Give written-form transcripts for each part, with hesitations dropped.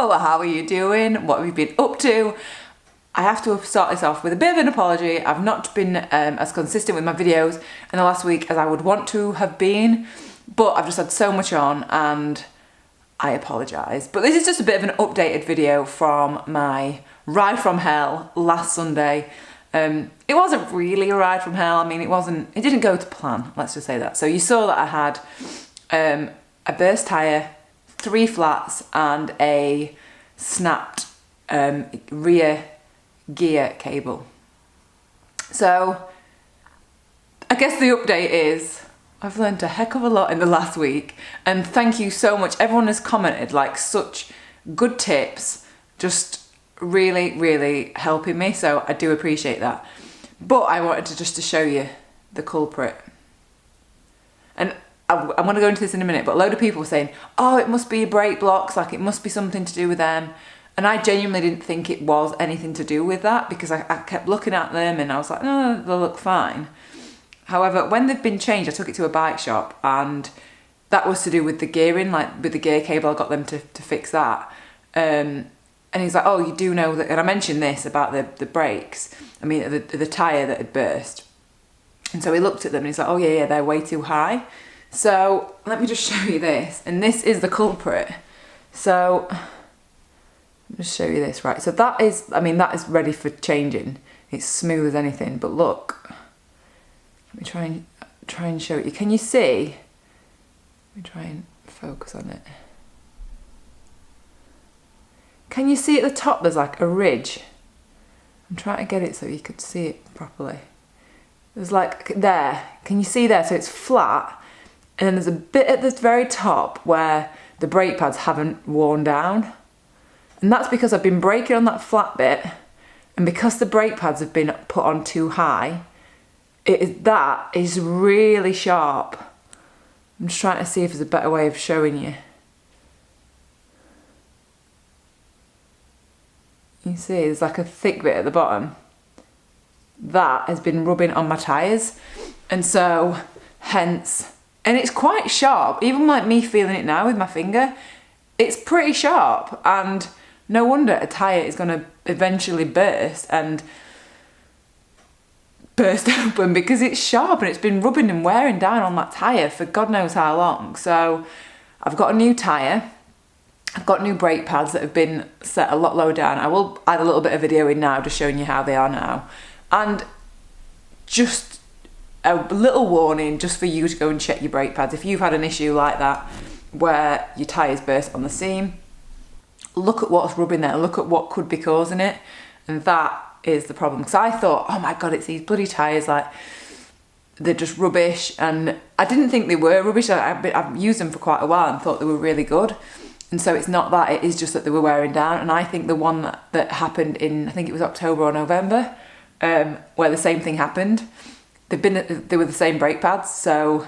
Hello, how are you doing? What have you been up to? I have to start this off with a bit of an apology. I've not been as consistent with my videos in the last week as I would want to have been, but I've just had so much on and I apologise. But this is just a bit of an updated video from my ride from hell last Sunday. It wasn't really a ride from hell. I mean, it didn't go to plan, let's just say that. So you saw that I had a burst tyre, 3 flats and a snapped rear gear cable. So I guess the update is I've learned a heck of a lot in the last week, and thank you so much. Everyone has commented like such good tips, just really helping me, so I do appreciate that. But I wanted to show you the culprit. And I'm going to go into this in a minute, but a load of people were saying, oh, it must be your brake blocks, like it must be something to do with them. And I genuinely didn't think it was anything to do with that, because I kept looking at them and I was like, no, they look fine. However, when they've been changed, I took it to a bike shop and that was to do with the gearing, like with the gear cable. I got them to fix that. And he's like, oh, you do know that, and I mentioned this about the brakes, I mean the tyre that had burst. And so he looked at them and he's like, oh yeah, they're way too high. So let me just show you this, and this is the culprit. So I'll just show you this, right? So that is ready for changing. It's smooth as anything, but look. Let me try and show it you. Can you see? Let me try and focus on it. Can you see at the top there's like a ridge? I'm trying to get it so you could see it properly. There's like there. Can you see there? So it's flat, and then there's a bit at the very top where the brake pads haven't worn down. And that's because I've been braking on that flat bit, and because the brake pads have been put on too high, that is really sharp. I'm just trying to see if there's a better way of showing you. You see, there's like a thick bit at the bottom. That has been rubbing on my tyres, and so hence, and it's quite sharp, even like me feeling it now with my finger, it's pretty sharp, and no wonder a tyre is going to eventually burst open, because it's sharp and it's been rubbing and wearing down on that tyre for God knows how long. So I've got a new tyre, I've got new brake pads that have been set a lot lower down. I will add a little bit of video in now just showing you how they are now. And just a little warning just for you to go and check your brake pads. If you've had an issue like that where your tyres burst on the seam, look at what's rubbing there, look at what could be causing it, and that is the problem. Because I thought, oh my God, it's these bloody tyres, like they're just rubbish, and I didn't think they were rubbish. I've used them for quite a while and thought they were really good, and so it's not that, it is just that they were wearing down. And I think the one that happened in, I think it was October or November, where the same thing happened, they were the same brake pads, so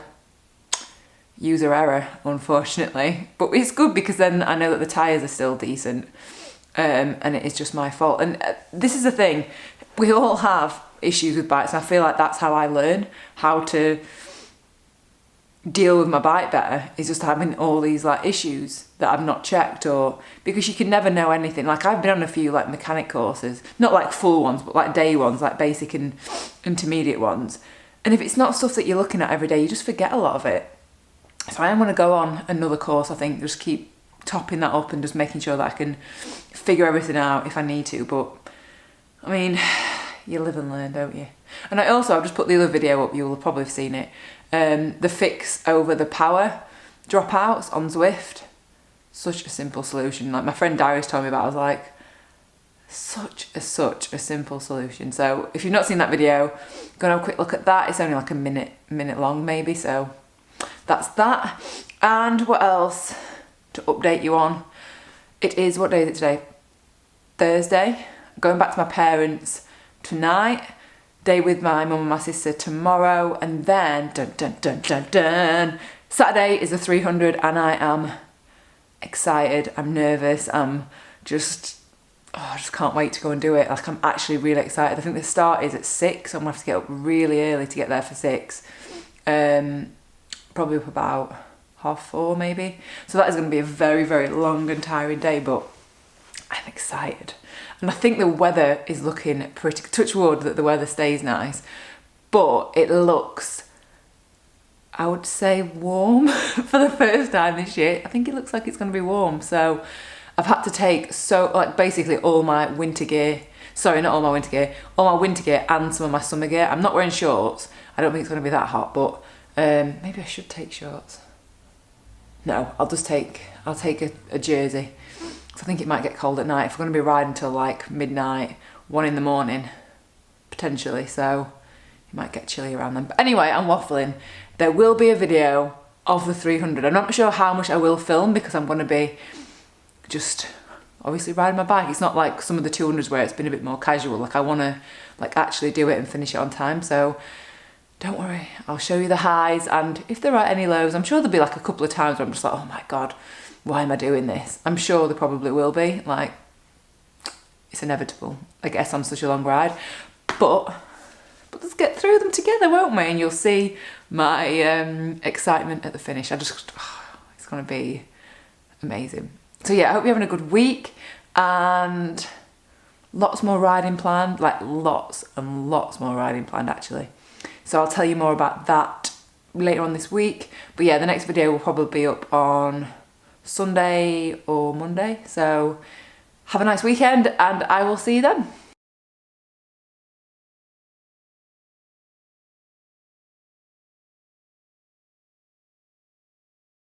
user error, unfortunately. But it's good because then I know that the tyres are still decent, and it is just my fault. And this is the thing, we all have issues with bikes, and I feel like that's how I learn how to deal with my bike better, is just having all these like issues that I've not checked, or because you can never know anything. Like I've been on a few like mechanic courses, not like full ones, but like day ones, like basic and intermediate ones, and if it's not stuff that you're looking at every day, you just forget a lot of it. So I am going to go on another course, I think, just keep topping that up and just making sure that I can figure everything out if I need to. But I mean, you live and learn, don't you? And I've just put the other video up, you'll have probably seen it, the fix over the power dropouts on Zwift. Such a simple solution. Like my friend Darius told me about, I was like, such a simple solution. So if you've not seen that video, go and have a quick look at that. It's only like a minute long maybe, so that's that. And what else to update you on? It is, what day is it today? Thursday. Going back to my parents tonight. Day with my mum and my sister tomorrow, and then Saturday is a 300, and I am excited. I'm nervous. I just can't wait to go and do it. Like I'm actually really excited. I think the start is at 6, so I'm gonna have to get up really early to get there for 6. Probably up about 4:30 maybe. So that is going to be a very long and tiring day, but I'm excited. And I think the weather is looking pretty, touch wood that the weather stays nice, but it looks, I would say, warm for the first time this year. I think it looks like it's going to be warm. So I've had to take basically all my winter gear. Sorry, not all my winter gear. All my winter gear and some of my summer gear. I'm not wearing shorts. I don't think it's going to be that hot, but maybe I should take shorts. No, I'll take a jersey. So I think it might get cold at night. If we're going to be riding till like midnight, 1 in the morning, potentially. So it might get chilly around then. But anyway, I'm waffling. There will be a video of the 300. I'm not sure how much I will film because I'm going to be just obviously riding my bike. It's not like some of the 200s where it's been a bit more casual. Like I want to like actually do it and finish it on time. So don't worry, I'll show you the highs, and if there are any lows, I'm sure there'll be like a couple of times where I'm just like, oh my God, why am I doing this? I'm sure there probably will be, like, it's inevitable, I guess, on such a long ride. But let's get through them together, won't we? And you'll see my excitement at the finish. It's gonna be amazing. So yeah, I hope you're having a good week, and lots more riding planned, like lots and lots more riding planned actually. So I'll tell you more about that later on this week. But yeah, the next video will probably be up on Sunday or Monday. So have a nice weekend, and I will see you then.